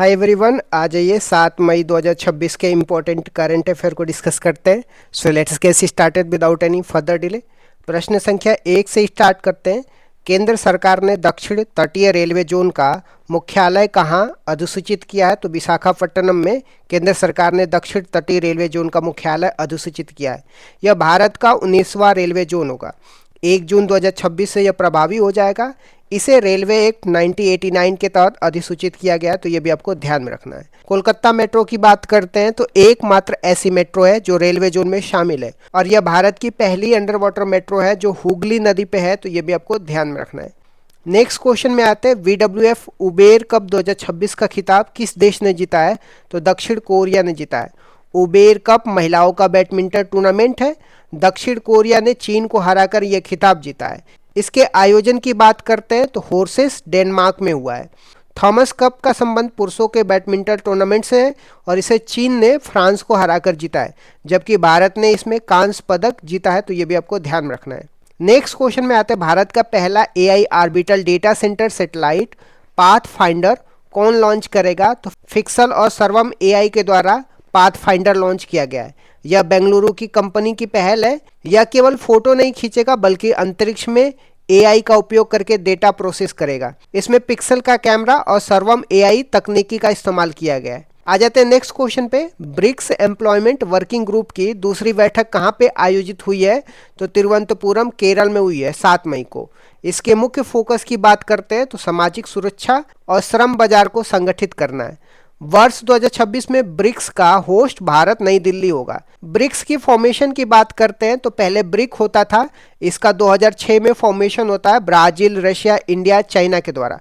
Hi everyone, आ जाइए 7 मई 2026 के important current affair को डिस्कस करते हैं। So let's get started without any further delay. प्रश्न संख्या 1 से स्टार्ट करते हैं। केंद्र सरकार ने दक्षिण तटीय रेलवे जोन का मुख्यालय कहाँ अधिसूचित किया है? तो विशाखापट्टनम में केंद्र सरकार ने दक्षिण तटीय रेलवे जोन का मुख्यालय अधिसूचित किया है। यह भारत का 19वां रेलवे जोन होगा। 1 जून 2026 से यह प्रभावी हो जाएगा। इसे रेलवे एक्ट 1989 के तहत अधिसूचित किया गया है, तो ये भी आपको ध्यान में रखना है। कोलकाता मेट्रो की बात करते हैं तो एकमात्र ऐसी मेट्रो है जो रेलवे जोन में शामिल है और यह भारत की पहली अंडर वाटर मेट्रो है जो हुगली नदी पे है, तो ये भी आपको ध्यान में रखना है। नेक्स्ट क्वेश्चन में आते हैं। WWF उबेर कप 2026 का खिताब किस देश ने जीता है? तो दक्षिण कोरिया ने जीता है। उबेर कप महिलाओं का बैडमिंटन टूर्नामेंट है। दक्षिण कोरिया ने चीन को हराकर यह खिताब जीता है। इसके आयोजन की बात करते हैं तो होर्सेस डेनमार्क में हुआ है। थॉमस कप का संबंध पुरुषों के बैडमिंटन टूर्नामेंट से है और इसे चीन ने फ्रांस को हराकर जीता है, जबकि भारत ने इसमें कांस्य पदक जीता है, तो ये भी आपको ध्यान में रखना है। नेक्स्ट क्वेश्चन में आते हैं। भारत का पहला AI orbital data centre satellite path finder कौन लॉन्च करेगा? तो फिक्सल और सर्वम AI के द्वारा पाथ फाइंडर लॉन्च किया गया है। यह बेंगलुरु की कंपनी की पहल है। यह केवल फोटो नहीं खींचेगा बल्कि अंतरिक्ष में AI का उपयोग करके डेटा प्रोसेस करेगा। इसमें पिक्सल का कैमरा और सर्वम AI तकनीकी का इस्तेमाल किया गया है। आ जाते हैं नेक्स्ट क्वेश्चन पे। ब्रिक्स एम्प्लॉयमेंट वर्किंग ग्रुप की दूसरी बैठक कहाँ पे आयोजित हुई है? तो तिरुवनंतपुरम केरल में हुई है 7 मई को। इसके मुख्य फोकस की बात करते हैं तो सामाजिक सुरक्षा और श्रम बाजार को संगठित करना है। वर्ष 2026 में ब्रिक्स का होस्ट भारत नई दिल्ली होगा। ब्रिक्स की फॉर्मेशन की बात करते हैं तो पहले ब्रिक होता था, इसका 2006 में फॉर्मेशन होता है ब्राजील, रशिया, इंडिया, चाइना के द्वारा।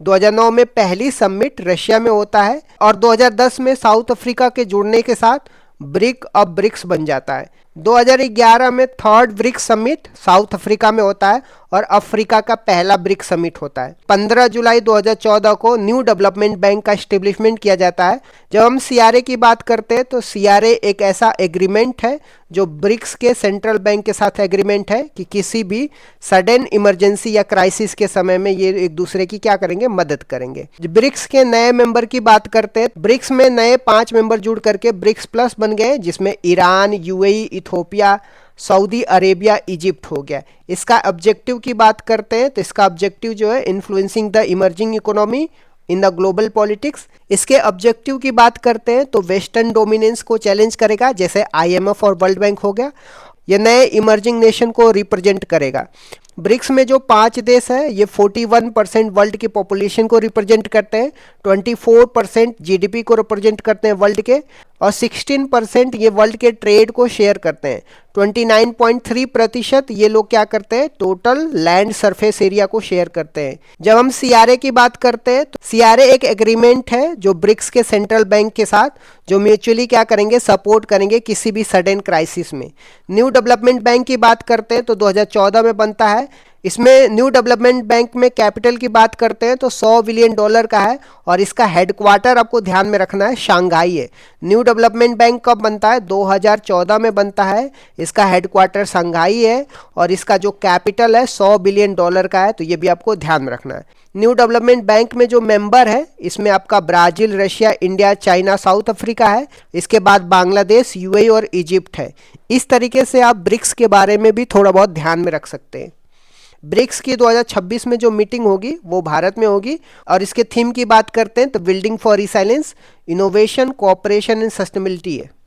2009 में पहली समिट रशिया में होता है और 2010 में साउथ अफ्रीका के जुड़ने के साथ ब्रिक अब ब्रिक्स बन जाता है। 2011 में third BRICS summit South Africa में होता है और अफ्रीका का पहला ब्रिक्स समिट होता है। 15 जुलाई 2014 को न्यू डेवलपमेंट बैंक का एस्टेब्लिशमेंट किया जाता है। जब हम CRA की बात करते हैं तो CRA एक ऐसा एग्रीमेंट है जो ब्रिक्स के सेंट्रल बैंक के साथ एग्रीमेंट है कि किसी भी सडन इमरजेंसी या क्राइसिस के समय में ये एक दूसरे की क्या करेंगे, मदद करेंगे। ब्रिक्स के नए मेंबर की बात करते हैं। ब्रिक्स में नए 5 मेंबर जुड़ करके ब्रिक्स प्लस बन गए, जिसमें Iran, UAE, Ethiopia, Saudi Arabia, Egypt हो गया। इसका ऑब्जेक्टिव की बात करते हैं तो इसका ऑब्जेक्टिव जो है influencing the emerging economy in the global politics. इसके ऑब्जेक्टिव की बात करते हैं तो वेस्टर्न डोमिनेंस को चैलेंज करेगा, जैसे IMF और वर्ल्ड बैंक हो गया। ये नए इमर्जिंग नेशन को रिप्रेजेंट करेगा। ब्रिक्स में जो 5 देश हैं ये 41% वर्ल्ड की पॉपुलेशन को रिप्रेजेंट करते हैं, 24% GDP को रिप्रेजेंट करते हैं वर्ल्ड के, और 16% ये वर्ल्ड के ट्रेड को शेयर करते हैं। 29.3% ये लोग क्या करते हैं, टोटल लैंड सरफेस एरिया को शेयर करते हैं। जब हम CRA की बात करते हैं तो CRA एक एग्रीमेंट है जो ब्रिक्स के सेंट्रल बैंक के साथ, जो म्यूचुअली क्या करेंगे, सपोर्ट करेंगे किसी भी सडन क्राइसिस में। न्यू डेवलपमेंट बैंक की बात करते हैं तो 2014 में बनता है। इसमें न्यू डेवलपमेंट बैंक में कैपिटल की बात करते हैं तो $100 बिलियन का है और इसका हेडक्वार्टर आपको ध्यान में रखना है, शंघाई है। न्यू डेवलपमेंट बैंक कब बनता है? 2014 में बनता है। इसका हेडक्वार्टर शंघाई है और इसका जो कैपिटल है $100 बिलियन का है, तो ये भी आपको ध्यान में रखना है। न्यू डेवलपमेंट बैंक में जो मेंबर है इसमें आपका Brazil, Russia, India, China, south Africa है। इसके बाद बांग्लादेश, UAE और इजिप्ट है। इस तरीके से आप ब्रिक्स के बारे में भी थोड़ा बहुत ध्यान में रख सकते हैं। ब्रिक्स की 2026 में जो मीटिंग होगी वो भारत में होगी और इसके थीम की बात करते हैं तो building for resilience, innovation, cooperation and sustainability है।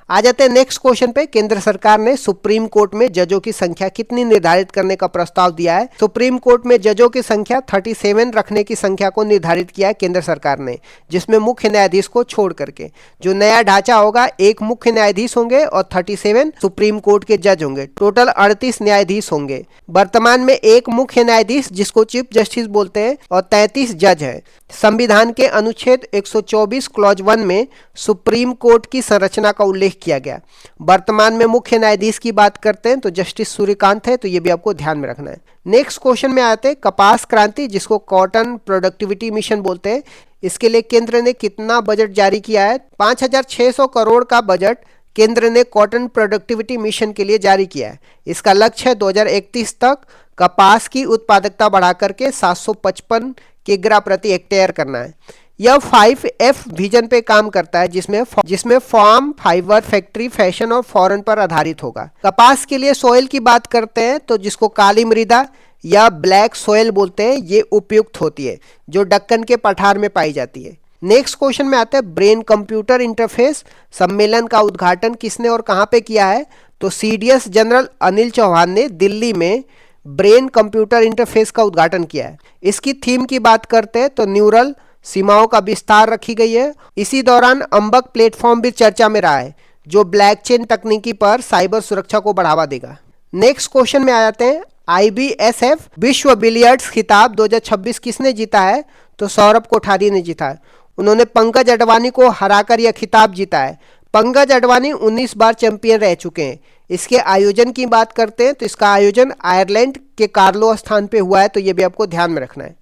आ जाते हैं नेक्स्ट क्वेश्चन पे। केंद्र सरकार ने सुप्रीम कोर्ट में जजों की संख्या कितनी निर्धारित करने का प्रस्ताव दिया है? सुप्रीम कोर्ट में जजों की संख्या 37 रखने की संख्या को निर्धारित किया है केंद्र सरकार ने, जिसमें मुख्य न्यायाधीश को छोड़ करके। जो नया ढांचा होगा, एक मुख्य न्यायाधीश होंगे और 37 सुप्रीम कोर्ट के जज होंगे। टोटल 38 न्यायाधीश होंगे। वर्तमान में एक मुख्य न्यायाधीश जिसको चीफ जस्टिस बोलते हैं और 33 जज है। संविधान के अनुच्छेद 124 क्लॉज 1 में सुप्रीम कोर्ट की संरचना का उल्लेख किया गया। वर्तमान में मुख्य न्यायाधीश की बात करते हैं तो जस्टिस सूर्यकांत है, तो ये भी आपको ध्यान में रखना है। नेक्स्ट क्वेश्चन में आते हैं। कपास क्रांति, जिसको कॉटन प्रोडक्टिविटी मिशन बोलते हैं, इसके लिए केंद्र ने कितना बजट जारी किया है? 5600 करोड़ का बजट केंद्र ने कॉटन प्रोडक्टिविटी मिशन के लिए जारी किया है। इसका लक्ष्य है 2031 तक कपास की उत्पादकता बढ़ा करके 755 किग्रा प्रति हेक्टेयर करना है। यह 5F विजन पे काम करता है, जिसमें फार्म, फाइबर, फैक्ट्री, फैशन और फॉरेन पर आधारित होगा। कपास के लिए सोयल की बात करते हैं तो जिसको काली मृदा या ब्लैक सोयल बोलते हैं, ये उपयुक्त होती है, जो दक्कन के पठार में पाई जाती है। नेक्स्ट क्वेश्चन में आता है ब्रेन कंप्यूटर इंटरफेस सम्मेलन का उद्घाटन किसने और कहां पे किया है? तो CDS जनरल अनिल चौहान ने दिल्ली में ब्रेन कंप्यूटर इंटरफेस का उद्घाटन किया है। इसकी थीम की बात करते हैं तो न्यूरल सीमाओं का विस्तार रखी गई है। इसी दौरान अंबक प्लेटफॉर्म भी चर्चा में रहा है, जो ब्लॉकचेन तकनीकी पर साइबर सुरक्षा को बढ़ावा देगा। नेक्स्ट क्वेश्चन में आ जाते हैं, IBSF विश्व बिलियर्ड्स खिताब 2026 किसने जीता है? तो सौरभ कोठारी ने जीता है। उन्होंने पंकज अडवाणी को हराकर यह खिताब जीता है। पंकज अडवाणी 19 बार चैंपियन रह चुके हैं। इसके आयोजन की बात करते हैं तो इसका आयोजन आयरलैंड के कार्लो स्थान पे हुआ है, तो ये भी आपको ध्यान में रखना है।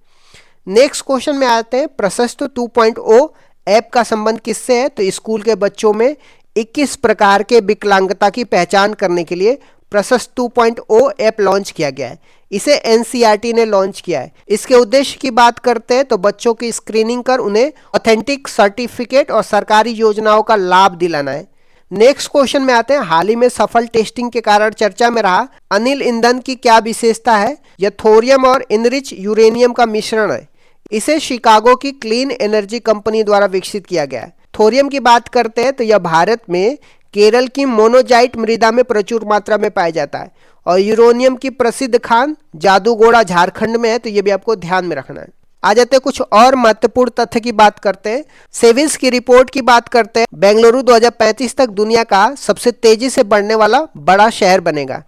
नेक्स्ट क्वेश्चन में आते हैं, प्रशस्त 2.0 ऐप का संबंध किससे है? तो स्कूल के बच्चों में 21 प्रकार के विकलांगता की पहचान करने के लिए प्रशस्त 2.0 ऐप लॉन्च किया गया है। इसे NCERT ने लॉन्च किया है। इसके उद्देश्य की बात करते हैं तो बच्चों की स्क्रीनिंग कर उन्हें ऑथेंटिक सर्टिफिकेट और सरकारी योजनाओं का लाभ दिलाना है। नेक्स्ट क्वेश्चन में आते हैं, हाल ही में सफल टेस्टिंग के कारण चर्चा में रहा अनिल ईंधन की क्या विशेषता है? यह थोरियम और इनरिच यूरेनियम का मिश्रण है। इसे शिकागो की क्लीन एनर्जी कंपनी द्वारा विकसित किया गया है। थोरियम की बात करते हैं तो यह भारत में केरल की मोनोजाइट मृदा में प्रचुर मात्रा में पाया जाता है, और यूरेनियम की प्रसिद्ध खान जादूगोड़ा झारखंड में है, तो यह भी आपको ध्यान में रखना है। आ जाते हैं कुछ और महत्वपूर्ण तथ्य की बात करते हैं। सेविल्स की रिपोर्ट की बात करते हैं, बेंगलुरु 2035 तक दुनिया का सबसे तेजी से बढ़ने वाला बड़ा शहर बनेगा।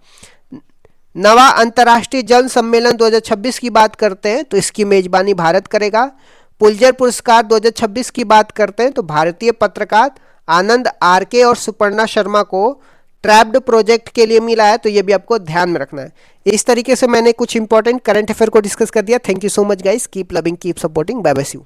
नवा अंतर्राष्ट्रीय जल सम्मेलन 2026 की बात करते हैं तो इसकी मेजबानी भारत करेगा। पुलित्जर पुरस्कार 2026 की बात करते हैं तो भारतीय पत्रकार आनंद RK और सुपर्णा शर्मा को ट्रैप्ड प्रोजेक्ट के लिए मिला है, तो ये भी आपको ध्यान में रखना है। इस तरीके से मैंने कुछ इंपॉर्टेंट करंट अफेयर को डिस्कस कर दिया। Thank you so much guys, keep loving, keep supporting, bye bye see you.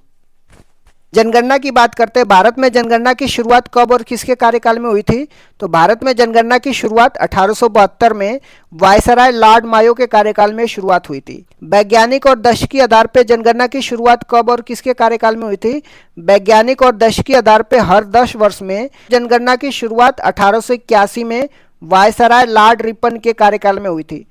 जनगणना की बात करते हैं, भारत में जनगणना की शुरुआत कब और किसके कार्यकाल में हुई थी? तो भारत में जनगणना की शुरुआत 1872 में वायसराय लॉर्ड मायो के कार्यकाल में शुरुआत हुई थी। वैज्ञानिक और दशकीय आधार पर जनगणना की शुरुआत कब और किसके कार्यकाल में हुई थी? वैज्ञानिक और दशकीय आधार पर हर 10 वर्ष में जनगणना की शुरुआत 1881 में वायसराय लॉर्ड रिपन के कार्यकाल में हुई थी।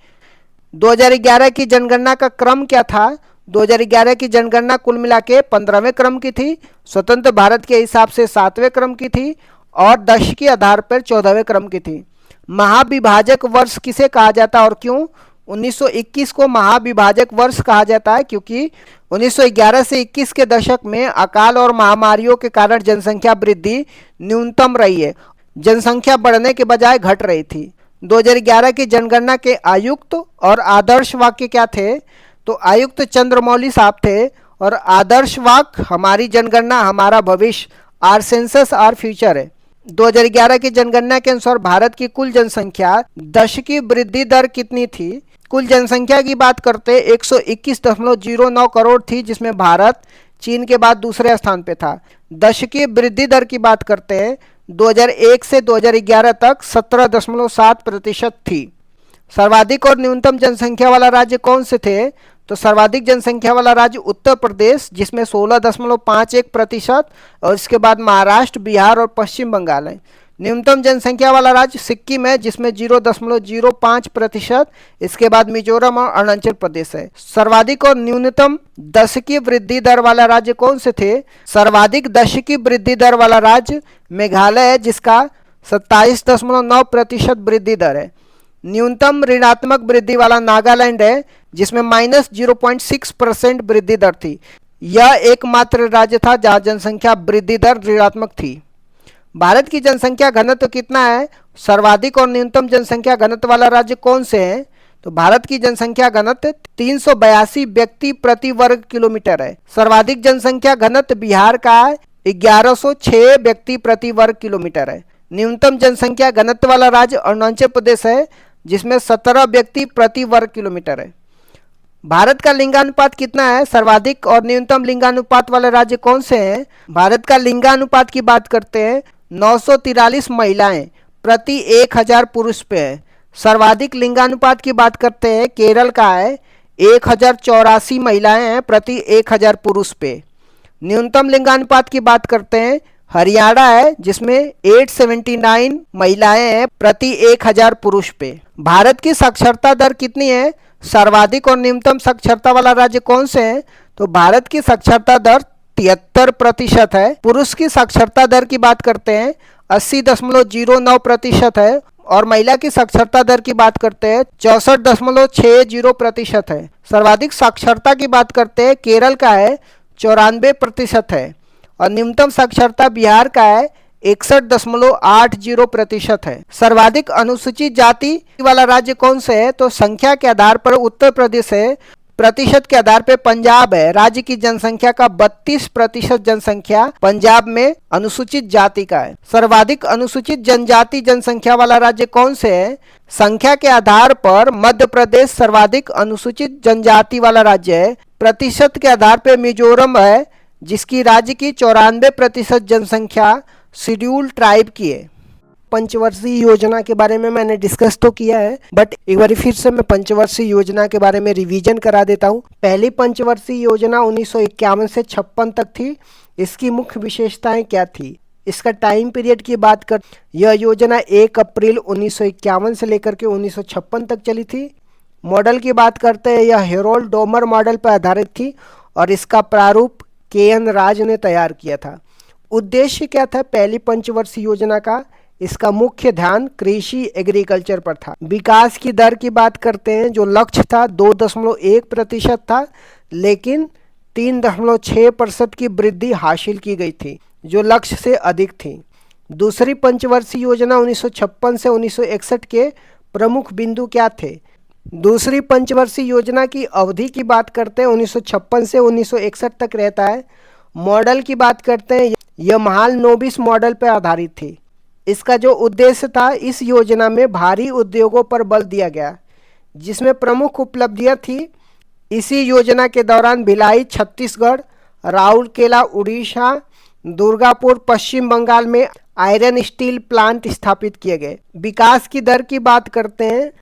2011 की जनगणना का क्रम क्या था? 2011 की जनगणना कुल मिला के 15वें क्रम की थी, स्वतंत्र भारत के हिसाब से 7वें क्रम की थी, और दशकीय आधार पर 14वें क्रम की थी। महाविभाजक वर्ष किसे कहा जाता है और क्यों? 1921 को महाविभाजक वर्ष कहा जाता है क्योंकि 1911 से 21 के दशक में अकाल और महामारियों के कारण जनसंख्या वृद्धि न्यूनतम रही है, जनसंख्या बढ़ने के बजाय घट रही थी। 2011 की जनगणना के आयुक्त और आदर्श वाक्य क्या थे? तो आयुक्त चंद्रमौली साहब थे, और आदर्श वाक्य हमारी जनगणना हमारा भविष्य, आर सेंसस आर फ्यूचर है। 2011 की जनगणना के अनुसार भारत की कुल जनसंख्या दशकीय वृद्धि दर कितनी थी? कुल जनसंख्या की बात करते 121.09 करोड़ थी, जिसमें भारत चीन के बाद दूसरे स्थान पे था। दशकीय वृद्धि दर की बात करते हैं 2001 से 2011 तक 17.7% थी। सर्वाधिक और न्यूनतम जनसंख्या वाला राज्य कौन से थे? तो सर्वाधिक जनसंख्या वाला राज्य उत्तर प्रदेश, जिसमें 16.51%, और इसके बाद महाराष्ट्र, बिहार और पश्चिम बंगाल है। न्यूनतम जनसंख्या वाला राज्य सिक्किम है, जिसमें 0.05%, इसके बाद मिजोरम और अरुणाचल प्रदेश है। सर्वाधिक और न्यूनतम दशकीय वृद्धि दर वाला राज्य कौन से थे? सर्वाधिक दशकीय वृद्धि दर वाला राज्य मेघालय है, जिसका 27.9% वृद्धि दर है। न्यूनतम ऋणात्मक वृद्धि वाला नागालैंड है, जिसमें -0.6% वृद्धि दर थी। यह एकमात्र राज्य था जहां जनसंख्या वृद्धि दर ऋणात्मक थी। भारत की जनसंख्या घनत्व कितना है? सर्वाधिक और न्यूनतम जनसंख्या घनत्व वाला राज्य कौन से हैं? तो भारत की जनसंख्या घनत्व 382 व्यक्ति प्रति वर्ग किलोमीटर है। सर्वाधिक जनसंख्या घनत्व बिहार का है, 1106 व्यक्ति प्रति वर्ग किलोमीटर है। न्यूनतम जनसंख्या घनत्व वाला राज्य अरुणाचल प्रदेश है, जिसमें 17 व्यक्ति प्रति वर्ग किलोमीटर है। भारत का लिंगानुपात कितना है? सर्वाधिक और न्यूनतम लिंगानुपात वाले राज्य कौन से हैं? भारत का लिंगानुपात की बात करते हैं 943 महिलाएं प्रति 1000 पुरुष पे है। सर्वाधिक लिंगानुपात की बात करते हैं केरल का है, 1084 महिलाएं हैं प्रति 1000 पुरुष पे। न्यूनतम लिंगानुपात की बात करते हैं, हरियाणा है जिसमें 879 महिलाएं हैं प्रति 1000 पुरुष पे। भारत की साक्षरता दर कितनी है, सर्वाधिक और न्यूनतम साक्षरता वाला राज्य कौन से है, तो भारत की साक्षरता दर 73% है। पुरुष की साक्षरता दर की बात करते हैं 80.09% है, और महिला की साक्षरता दर की बात करते हैं 64.60% है। सर्वाधिक साक्षरता की बात करते हैं केरल का है 94% है, और न्यूनतम साक्षरता बिहार का है 61.80% है। सर्वाधिक अनुसूचित जाति वाला राज्य कौन से है, तो संख्या के आधार पर उत्तर प्रदेश है, प्रतिशत के आधार पर पंजाब है। राज्य की जनसंख्या का 32% जनसंख्या पंजाब में अनुसूचित जाति का है। सर्वाधिक अनुसूचित जनजाति जनसंख्या वाला राज्य कौन से है, संख्या के आधार पर मध्य प्रदेश सर्वाधिक अनुसूचित जनजाति वाला राज्य है। प्रतिशत के आधार पर मिजोरम है, जिसकी राज्य की 94% जनसंख्या शेड्यूल ट्राइब की है। पंचवर्षीय योजना के बारे में मैंने डिस्कस तो किया है, बट एक बार फिर से मैं पंचवर्षीय योजना के बारे में रिवीजन करा देता हूँ। पहली पंचवर्षीय योजना 1951 से 56 तक थी। इसकी मुख्य विशेषताएं क्या थी, इसका टाइम पीरियड की बात कर, यह योजना 1 अप्रैल 1951 से लेकर के 1956 तक चली थी। मॉडल की बात करते हैं, यह हेरोल्ड डोमर मॉडल पर आधारित थी, और इसका प्रारूप के.एन. राज ने तैयार किया था। उद्देश्य क्या था पहली पंचवर्षीय योजना का, इसका मुख्य ध्यान कृषि एग्रीकल्चर पर था। विकास की दर की बात करते हैं, जो लक्ष्य था 2.1% था, लेकिन 3.6% की वृद्धि हासिल की गई थी, जो लक्ष्य से अधिक थी। दूसरी पंचवर्षीय योजना 1956 से 1961 के प्रमुख बिंदु क्या थे। दूसरी पंचवर्षीय योजना की अवधि की बात करते हैं 1956 से 1961 तक रहता है। मॉडल की बात करते हैं, यह महालनोबिस मॉडल पर आधारित थी। इसका जो उद्देश्य था, इस योजना में भारी उद्योगों पर बल दिया गया, जिसमें प्रमुख उपलब्धियां थी। इसी योजना के दौरान भिलाई छत्तीसगढ़, राउरकेला उड़ीसा, दुर्गापुर पश्चिम बंगाल में आयरन स्टील प्लांट स्थापित किए गए। विकास की दर की बात करते हैं,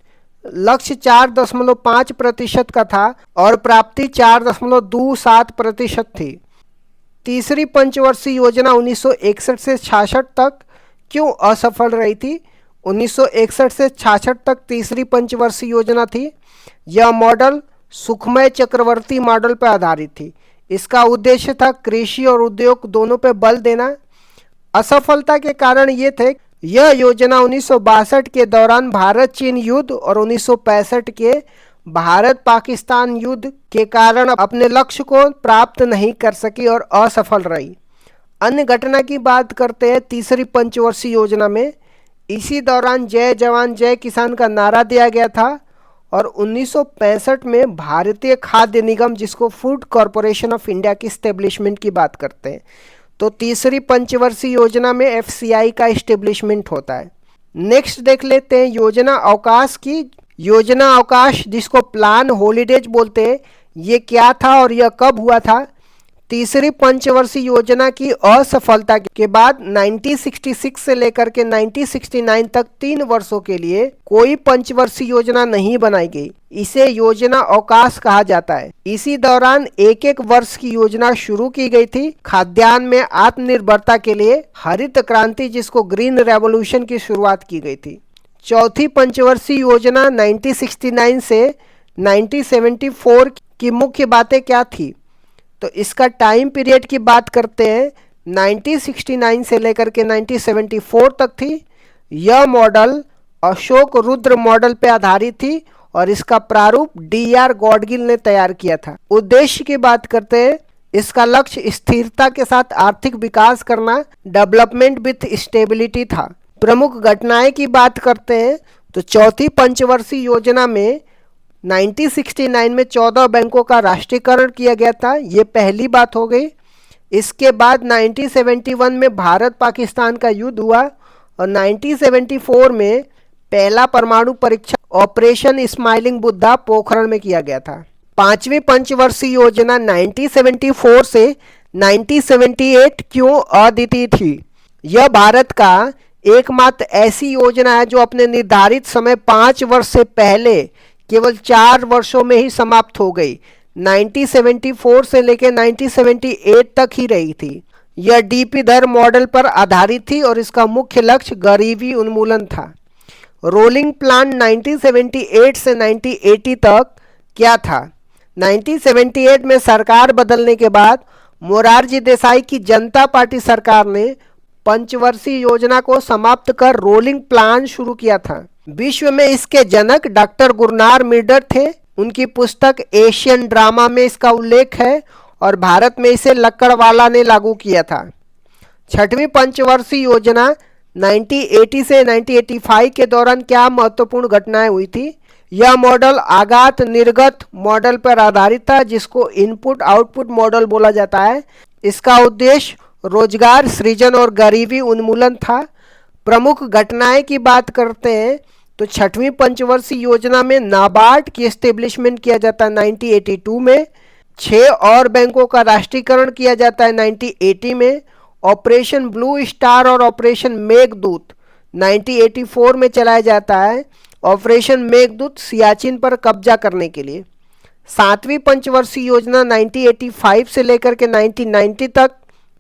लक्ष्य 4.5% का था और प्राप्ति 4.27% थी। तीसरी पंचवर्षीय योजना 1961 से 66 तक क्यों असफल रही थी। 1961 से 66 तक तीसरी पंचवर्षीय योजना थी। यह मॉडल सुखमय चक्रवर्ती मॉडल पर आधारित थी। इसका उद्देश्य था कृषि और उद्योग दोनों पर बल देना। असफलता के कारण ये थे, यह योजना 1962 के दौरान भारत चीन युद्ध और 1965 के भारत पाकिस्तान युद्ध के कारण अपने लक्ष्य को प्राप्त नहीं कर सकी और असफल रही। अन्य घटना की बात करते हैं तीसरी पंचवर्षीय योजना में, इसी दौरान जय जवान जय किसान का नारा दिया गया था, और 1965 में भारतीय खाद्य निगम, जिसको फूड कॉरपोरेशन ऑफ इंडिया की स्टेब्लिशमेंट की बात करते हैं, तो तीसरी पंचवर्षीय योजना में एफसीआई का इस्टेब्लिशमेंट होता है। नेक्स्ट देख लेते हैं योजना अवकाश की। योजना अवकाश, जिसको प्लान हॉलीडेज बोलते हैं, ये क्या था और यह कब हुआ था। तीसरी पंचवर्षीय योजना की असफलता के बाद 1966 से लेकर के 1969 तक 3 वर्षों के लिए कोई पंचवर्षीय योजना नहीं बनाई गई। इसे योजना अवकाश कहा जाता है। इसी दौरान एक एक वर्ष की योजना शुरू की गई थी। खाद्यान्न में आत्मनिर्भरता के लिए हरित क्रांति, जिसको ग्रीन रेवोल्यूशन की शुरुआत की गई थी। चौथी पंचवर्षीय योजना 1969 से 1974 की मुख्य बातें क्या थी, तो इसका टाइम पीरियड की बात करते हैं 1969 से लेकर के 1974 तक थी। यह मॉडल अशोक रुद्र मॉडल पर आधारित थी और इसका प्रारूप DR गॉडगिल ने तैयार किया था। उद्देश्य की बात करते हैं, इसका लक्ष्य स्थिरता के साथ आर्थिक विकास करना, डेवलपमेंट विथ स्टेबिलिटी था। प्रमुख घटनाएं की बात करते हैं तो चौथी पंचवर्षीय योजना में 1969 में 14 बैंकों का राष्ट्रीयकरण किया गया था। ये पहली बात हो गई। इसके बाद 1971 में भारत पाकिस्तान का युद्ध हुआ और 1974 में पहला परमाणु परीक्षण ऑपरेशन स्माइलिंग बुद्धा पोखरण में किया गया था। पांचवी पंचवर्षीय योजना 1974 से 1978 क्यों अद्वितीय थी। यह भारत का एकमात्र ऐसी योजना है जो अपने निर्धारित समय 5 वर्ष से पहले केवल 4 वर्षों में ही समाप्त हो गई। 1974 से लेकर 1978 तक ही रही थी। यह डीपी दर मॉडल पर आधारित थी और इसका मुख्य लक्ष्य गरीबी उन्मूलन था। रोलिंग प्लान 1978 से 1980 तक क्या था? 1978 में सरकार बदलने के बाद मोरारजी देसाई की जनता पार्टी सरकार ने पंचवर्षीय योजना को समाप्त कर रोलिंग प्लान शुरू किया था। विश्व में इसके जनक डॉक्टर गुरनार मिर्डर थे। उनकी पुस्तक एशियन ड्रामा में इसका उल्लेख है और भारत में इसे लक्कड़वाला ने लागू किया था। छठवीं पंचवर्षीय योजना 1980 से 1985 के दौरान क्या महत्वपूर्ण घटनाएं हुई थी? यह मॉडल आगात निर्गत मॉडल पर आधारित था, जिसको इनपुट आउटपुट मॉडल बोला जाता है। इसका उद्देश्य रोजगार सृजन और गरीबी उन्मूलन था। प्रमुख घटनाएं की बात करते हैं तो छठवीं पंचवर्षीय योजना में नाबार्ड की एस्टेब्लिशमेंट किया जाता है 1982 में। 6 और बैंकों का राष्ट्रीयकरण किया जाता है 1980 में। ऑपरेशन ब्लू स्टार और ऑपरेशन मेघदूत 1984 में चलाया जाता है। ऑपरेशन मेघदूत सियाचिन पर कब्जा करने के लिए। 7वीं पंचवर्षीय योजना 1985 से लेकर के 1990 तक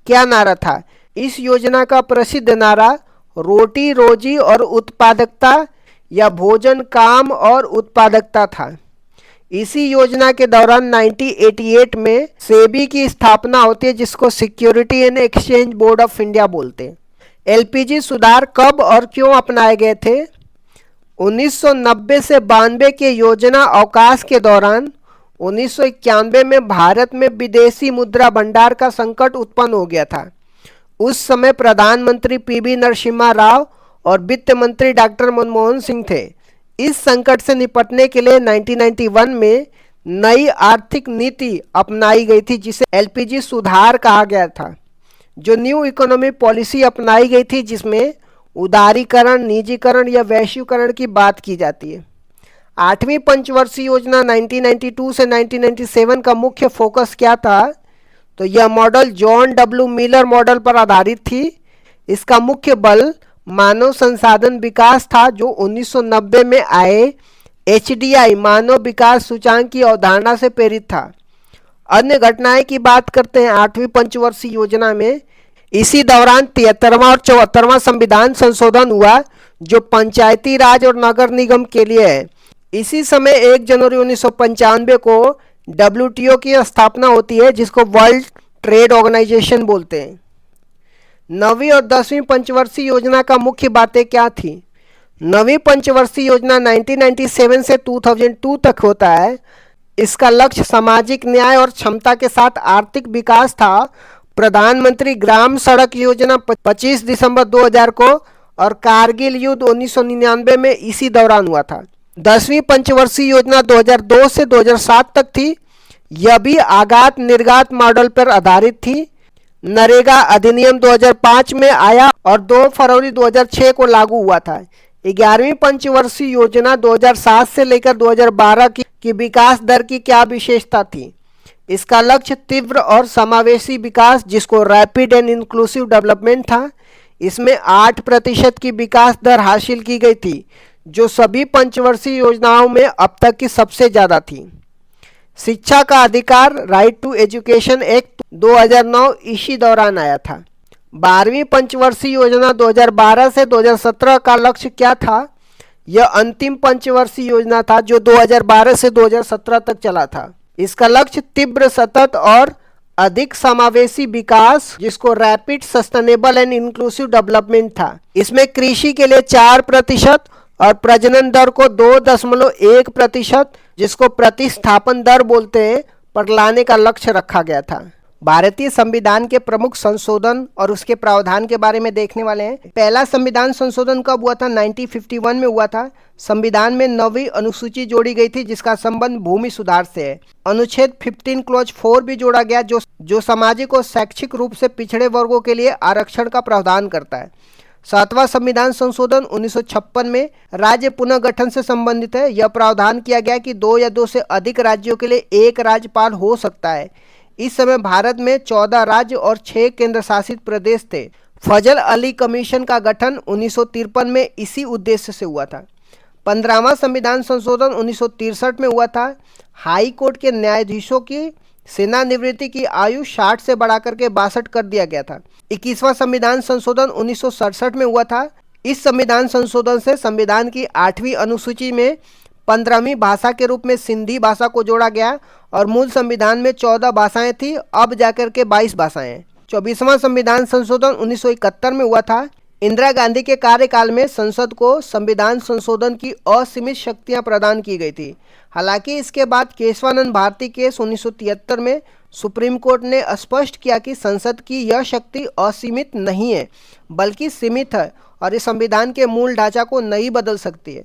क्या नारा था? इस योजना का प्रसिद्ध नारा रोटी रोजी और उत्पादकता या भोजन काम और उत्पादकता था। इसी योजना के दौरान 1988 में सेबी की स्थापना होती है, जिसको security and exchange board of India बोलते हैं। एलपीजी सुधार कब और क्यों अपनाए गए थे? 1990 से 92 के योजना अवकाश के दौरान 1991 में भारत में विदेशी मुद्रा भंडार का संकट उत्पन्न हो गया था। उस समय प्रधानमंत्री पीवी नरसिम्हा राव और वित्त मंत्री डॉक्टर मनमोहन सिंह थे। इस संकट से निपटने के लिए 1991 में नई आर्थिक नीति अपनाई गई थी, जिसे एलपीजी सुधार कहा गया था। जो न्यू इकोनॉमी पॉलिसी अपनाई गई थी, जिसमें उदारीकरण, निजीकरण या वैश्वीकरण की बात की जाती है। 8वीं पंचवर्षीय योजना 1992 से 1997 का मुख्य फोकस क्या था? तो यह model John W Miller model पर आधारित थी। इसका मुख्य बल मानव संसाधन विकास था, जो 1990 में आए एचडीआई मानव विकास सूचांक की अवधारणा से प्रेरित था। अन्य घटनाएं की बात करते हैं 8वीं पंचवर्षीय योजना में। इसी दौरान 73वां और 74वां संविधान संशोधन हुआ, जो पंचायती राज और नगर निगम के लिए है। इसी समय 1 जनवरी 1995 को डब्ल्यूटीओ की स्थापना होती है, जिसको वर्ल्ड ट्रेड ऑर्गेनाइजेशन बोलते हैं। 9वीं और 10वीं पंचवर्षीय योजना का मुख्य बातें क्या थी? 9वीं पंचवर्षीय योजना 1997 से 2002 तक होता है। इसका लक्ष्य सामाजिक न्याय और क्षमता के साथ आर्थिक विकास था। प्रधानमंत्री ग्राम सड़क योजना 25 दिसंबर 2000 को और कारगिल युद्ध 1999 में इसी दौरान हुआ था। 10वीं पंचवर्षीय योजना 2002 से 2007 तक थी। यह भी आगात निर्गात मॉडल पर आधारित थी। नरेगा अधिनियम 2005 में आया और 2 फरवरी 2006 को लागू हुआ था। 11वीं पंचवर्षीय योजना 2007 से लेकर 2012 की विकास दर की क्या विशेषता थी? इसका लक्ष्य तीव्र और समावेशी विकास, जिसको रैपिड एंड इंक्लूसिव डेवलपमेंट था। इसमें 8% की विकास दर हासिल की गई थी, जो सभी पंचवर्षीय योजनाओं में अब तक की सबसे ज़्यादा थी। शिक्षा का अधिकार राइट टू एजुकेशन एक्ट 2009 इसी दौरान आया था। 12वीं पंचवर्षीय योजना 2012 से 2017 का लक्ष्य क्या था? यह अंतिम पंचवर्षीय योजना था, जो 2012 से 2017 तक चला था। इसका लक्ष्य तीव्र, सतत और अधिक समावेशी विकास, जिसको rapid sustainable and inclusive development था। इसमें कृषि के लिए 4% और प्रजनन दर को 2.1%, जिसको प्रतिस्थापन दर बोलते हैं, पर लाने का लक्ष्य रखा गया था। भारतीय संविधान के प्रमुख संशोधन और उसके प्रावधान के बारे में देखने वाले हैं। पहला संविधान संशोधन कब हुआ था? 1951 में हुआ था। संविधान में 9वीं अनुसूची जोड़ी गई थी, जिसका संबंध भूमि सुधार से है। अनुच्छेद 15 क्लॉज 4 भी जोड़ा गया, जो सामाजिक और शैक्षिक रूप से पिछड़े वर्गों के लिए आरक्षण का प्रावधान करता है। 7वां संविधान संशोधन 1956 में राज्य पुनर्गठन से संबंधित है। यह प्रावधान किया गया कि 2 या 2 से अधिक राज्यों के लिए एक राज्यपाल हो सकता है। इस समय भारत में 14 राज्य और 6 केंद्र शासित प्रदेश थे। फजल अली कमीशन का गठन 1953 में इसी उद्देश्य से हुआ था। 15वां संविधान संशोधन 1963 में हुआ था। हाई कोर्ट के न्यायाधीशों की सेवानिवृत्ति की आयु 60 से बढ़ाकर के 62 कर दिया गया था। 21वां संविधान संशोधन 1967 में हुआ था। इस संविधान संशोधन से संविधान की 8वीं अनुसूची में 15वीं भाषा के रूप में सिंधी भाषा को जोड़ा गया और मूल संविधान में 14 भाषाएं थी, अब जाकर के 22 भाषाएं हैं। 24वां संविधान संशोधन 1971 में हुआ था। इंदिरा गांधी के कार्यकाल में संसद को संविधान संशोधन की असीमित शक्तियां प्रदान की गई थी। हालांकि इसके बाद केशवानंद भारती केस 1973 में सुप्रीम कोर्ट ने स्पष्ट किया कि संसद की यह शक्ति असीमित नहीं है बल्कि सीमित है और इस संविधान के मूल ढांचा को नहीं बदल सकती है।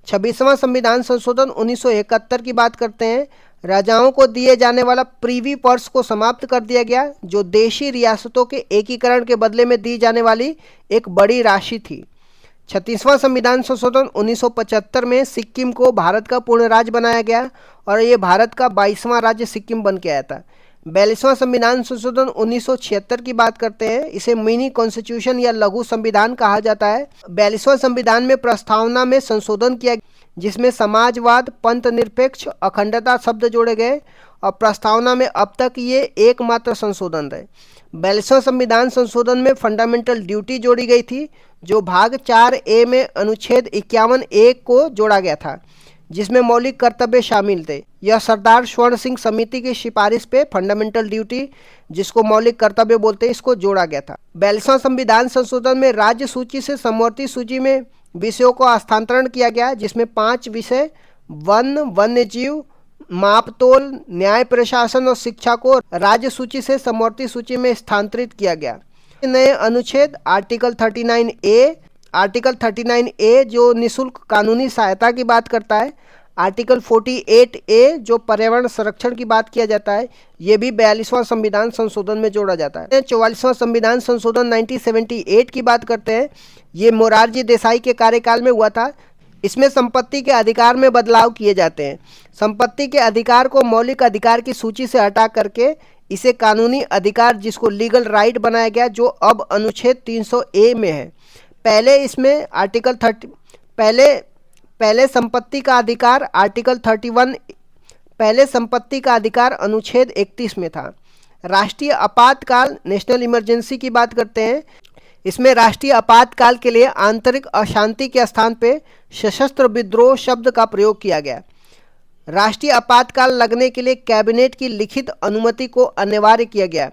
26वां संविधान संशोधन 1971 की बात करते हैं। राजाओं को दिए जाने वाला प्रीवी पर्स को समाप्त कर दिया गया, जो देशी रियासतों के एकीकरण के बदले में दी जाने वाली एक बड़ी राशि थी। 36वां संविधान संशोधन 1975 में सिक्किम को भारत का पूर्ण राज्य बनाया गया और ये भारत का 22वां राज्य सिक्किम बन के आया था। 42वां संविधान संशोधन 1976 की बात करते हैं। इसे मिनी कॉन्स्टिट्यूशन या लघु संविधान कहा जाता है। 42वां संविधान में प्रस्तावना में संशोधन किया जिसमें समाजवाद, पंथ निरपेक्ष, अखंडता शब्द जोड़े गए और प्रस्तावना में अब तक ये एकमात्र संशोधन रहे। 42वां संविधान संशोधन में फंडामेंटल ड्यूटी जोड़ी गई थी, जो भाग 4A में अनुच्छेद 51A को जोड़ा गया था, जिसमें मौलिक कर्तव्य शामिल थे। यह सरदार स्वर्ण सिंह समिति की सिफारिश पे फंडामेंटल ड्यूटी, जिसको मौलिक कर्तव्य बोलते हैं, इसको जोड़ा गया था। 42वां संविधान संशोधन में राज्य सूची से समवर्ती सूची में विषयों को हस्तांतरण किया गया, जिसमें 5 विषय वन, वन्यजीव, मापतोल, न्याय प्रशासन और शिक्षा को राज्य सूची से समवर्ती सूची में स्थानांतरित किया गया। नए अनुच्छेद आर्टिकल 39A जो निःशुल्क कानूनी सहायता की बात करता है, आर्टिकल 48A जो पर्यावरण संरक्षण की बात किया जाता है, ये भी 42वां संविधान संशोधन में जोड़ा जाता है। 44वां संविधान संशोधन 1978 की बात करते हैं। ये मोरारजी देसाई के कार्यकाल में हुआ था। इसमें संपत्ति के अधिकार में बदलाव किए जाते हैं। संपत्ति के अधिकार को मौलिक अधिकार की सूची से हटा करके इसे कानूनी अधिकार, जिसको लीगल राइट बनाया गया, जो अब अनुच्छेद 300A में है। पहले इसमें आर्टिकल 30 पहले संपत्ति का अधिकार आर्टिकल 31 पहले संपत्ति का अधिकार अनुच्छेद 31 में था। राष्ट्रीय आपातकाल, नेशनल इमरजेंसी की बात करते हैं। इसमें राष्ट्रीय आपातकाल के लिए आंतरिक अशांति के स्थान पे सशस्त्र विद्रोह शब्द का प्रयोग किया गया। राष्ट्रीय आपातकाल लगने के लिए कैबिनेट की लिखित अनुमति को अनिवार्य किया गया।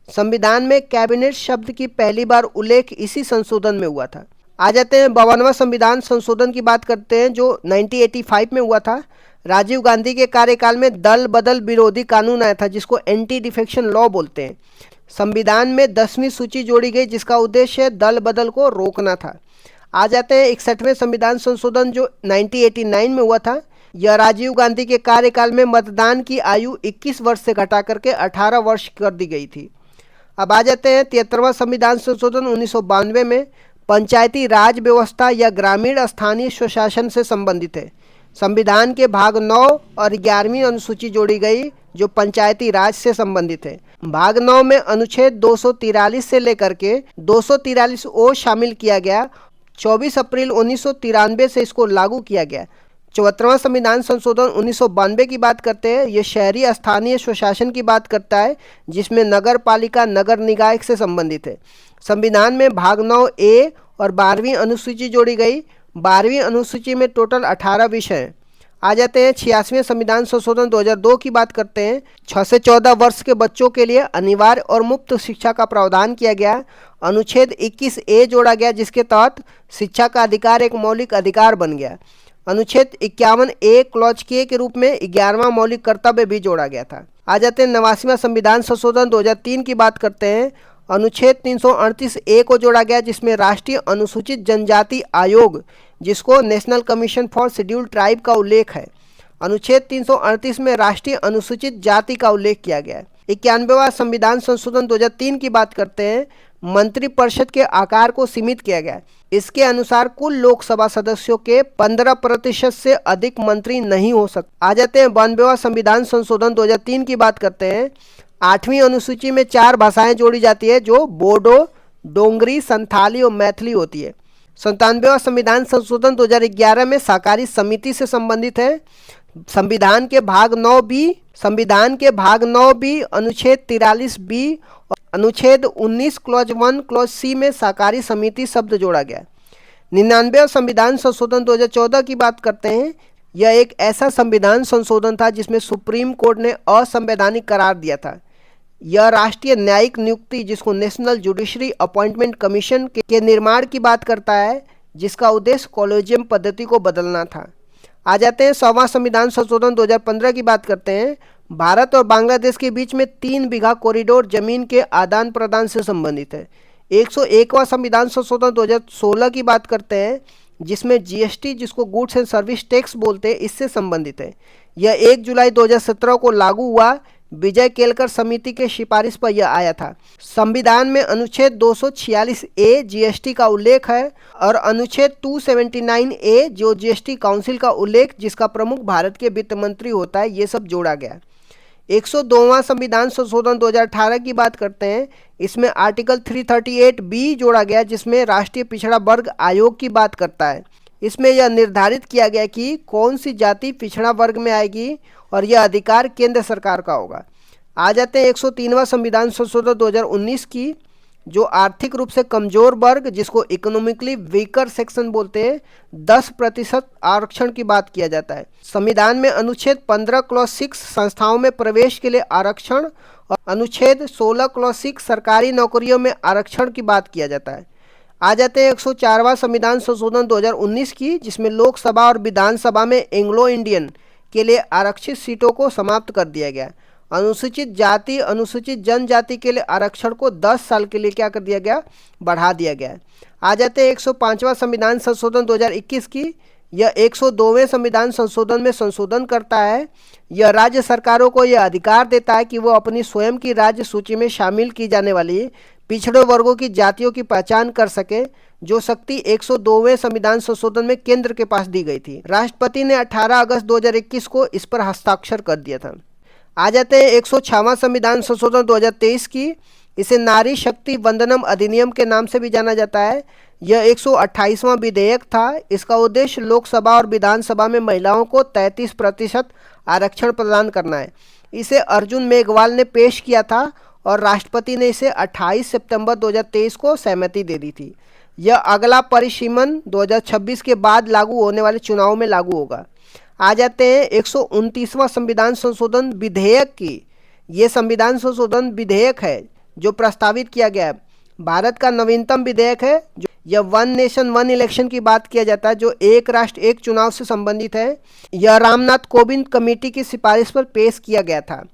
संविधान में कैबिनेट शब्द की पहली बार उल्लेख इसी संशोधन में हुआ था। आ जाते हैं 52वां संविधान संशोधन की बात करते हैं, जो 1985 में हुआ था। राजीव गांधी के कार्यकाल में दल बदल विरोधी कानून आया था, जिसको एंटी डिफेक्शन लॉ बोलते हैं। संविधान में 10वीं सूची जोड़ी गई, जिसका उद्देश्य दल बदल को रोकना था। आ जाते हैं 61वें संविधान संशोधन, जो 1989 में हुआ था। यह राजीव गांधी के कार्यकाल में मतदान की आयु 21 वर्ष से घटा करके 18 वर्ष कर दी गई थी। अब आ जाते हैं 73वां संविधान संशोधन 1992 में। पंचायती राज व्यवस्था या ग्रामीण स्थानीय स्वशासन से संबंधित है। संविधान के भाग 9 और 11वीं अनुसूची जोड़ी गई, जो पंचायती राज से संबंधित है। भाग 9 में अनुच्छेद 243 से लेकर के 243O शामिल किया गया। 24 अप्रैल 1993 से इसको लागू किया गया। 74वां संविधान संशोधन 1992 की बात करते हैं। ये शहरी स्थानीय स्वशासन की बात करता है, जिसमें नगर पालिका नगर निकाय से संबंधित है। संविधान में भाग 9A और 12वीं अनुसूची जोड़ी गई। 12वीं अनुसूची में टोटल 18 विषय हैं। आ जाते हैं 86वें संविधान संशोधन 2002 की बात करते हैं। 6 से 14 वर्ष के बच्चों के लिए अनिवार्य और मुफ्त शिक्षा का प्रावधान किया गया। अनुच्छेद 21A जोड़ा गया, जिसके तहत शिक्षा का अधिकार एक मौलिक अधिकार बन गया। अनुच्छेद 51A क्लॉज K के रूप में 11वां मौलिक कर्तव्य भी जोड़ा गया था। आ जाते हैं 89वां संविधान संशोधन 2003 की बात करते हैं। अनुच्छेद 338A को जोड़ा गया, जिसमें राष्ट्रीय अनुसूचित जनजाति आयोग, जिसको national commission for scheduled tribe का उल्लेख है। अनुच्छेद 338 में राष्ट्रीय अनुसूचित जाति का उल्लेख किया गया है। 91वां संविधान संशोधन 2003 की बात करते हैं। मंत्रिपरिषद के आकार को सीमित किया गया। इसके अनुसार कुल लोकसभा सदस्यों के 15% से अधिक मंत्री नहीं हो सकते। आ जाते हैं 92वां संविधान संशोधन 2003 की बात करते हैं। 8वीं अनुसूची में 4 भाषाएं जोड़ी जाती है, जो बोडो, डोंगरी, संथाली और मैथिली होती है। 97वां संविधान संशोधन 2011 में सहकारी समिति से संबंधित है। संविधान के भाग 9 बी अनुच्छेद 43 बी और अनुच्छेद 19 क्लॉज 1 क्लॉज सी में सहकारी समिति शब्द जोड़ा गया। 99वां संविधान संशोधन 2014 की बात करते हैं। यह एक ऐसा संविधान संशोधन था जिसमें सुप्रीम कोर्ट ने असंवैधानिक करार दिया था। यह राष्ट्रीय न्यायिक नियुक्ति, जिसको नेशनल जुडिशरी अपॉइंटमेंट कमीशन के निर्माण की बात करता है, जिसका उद्देश्य कॉलेजियम पद्धति को बदलना था। आ जाते हैं 100वां संविधान संशोधन 2015 की बात करते हैं। भारत और बांग्लादेश के बीच में 3 बीघा कॉरिडोर जमीन के आदान प्रदान से संबंधित है। 101वां संविधान संशोधन 2016 की बात करते हैं, जिसमें जीएसटी, जिसको गुड्स एंड सर्विस टैक्स बोलते हैं, इससे संबंधित है। यह 1 जुलाई 2017 को लागू हुआ। विजय केलकर समिति के सिफारिश पर यह आया था। संविधान में अनुच्छेद 246A जीएसटी का उल्लेख है और अनुच्छेद 279A जो जीएसटी काउंसिल का उल्लेख, जिसका प्रमुख भारत के वित्त मंत्री होता है, ये सब जोड़ा गया। 102वां संविधान संशोधन 2018 की बात करते हैं। इसमें आर्टिकल 338B जोड़ा गया, जिसमें राष्ट्रीय पिछड़ा वर्ग आयोग की बात करता है। इसमें यह निर्धारित किया गया कि कौन सी जाति पिछड़ा वर्ग में आएगी और यह अधिकार केंद्र सरकार का होगा। आ जाते हैं 103वां संविधान संशोधन 2019 की, जो आर्थिक रूप से कमजोर वर्ग, जिसको इकोनॉमिकली वीकर सेक्शन बोलते हैं, 10% आरक्षण की बात किया जाता है। संविधान में अनुच्छेद 15 क्लॉज 6 संस्थाओं में प्रवेश के लिए आरक्षण और अनुच्छेद 16 क्लॉज 6 सरकारी नौकरियों में आरक्षण की बात किया जाता है। आ जाते हैं 104वां संविधान संशोधन 2019 की, जिसमें लोकसभा और विधानसभा में एंग्लो इंडियन के लिए आरक्षित सीटों को समाप्त कर दिया गया। अनुसूचित जाति, अनुसूचित जनजाति के लिए आरक्षण को 10 साल के लिए क्या कर दिया गया, बढ़ा दिया गया। आ जाते हैं 105वां संविधान संशोधन 2021 की। यह 102वें संविधान संशोधन में संशोधन करता है। यह राज्य सरकारों को यह अधिकार देता है कि वो अपनी स्वयं की राज्य सूची में शामिल की जाने वाली पिछड़े वर्गों की जातियों की पहचान कर सके, जो शक्ति 102वें संविधान संशोधन में केंद्र के पास दी गई थी। राष्ट्रपति ने 18 अगस्त 2021 को इस पर हस्ताक्षर कर दिया था। आ जाते हैं 106वां संविधान संशोधन 2023 की। इसे नारी शक्ति वंदनम अधिनियम के नाम से भी जाना जाता है। यह 128वां विधेयक था। इसका उद्देश्य लोकसभा और विधानसभा में महिलाओं को 33% आरक्षण प्रदान करना है। इसे अर्जुन मेघवाल ने पेश किया था और राष्ट्रपति ने इसे 28 सितंबर 2023 को सहमति दे दी थी। यह अगला परिसीमन 2026 के बाद लागू होने वाले चुनाव में लागू होगा। आ जाते हैं 129वां संविधान संशोधन विधेयक की। ये संविधान संशोधन विधेयक है जो प्रस्तावित किया गया है। भारत का नवीनतम विधेयक है। जो यह 1 नेशन 1 इलेक्शन की बात किया जाता है, जो एक राष्ट्र एक चुनाव से संबंधित है। यह रामनाथ कोविंद कमेटी की सिफारिश पर पेश किया गया था।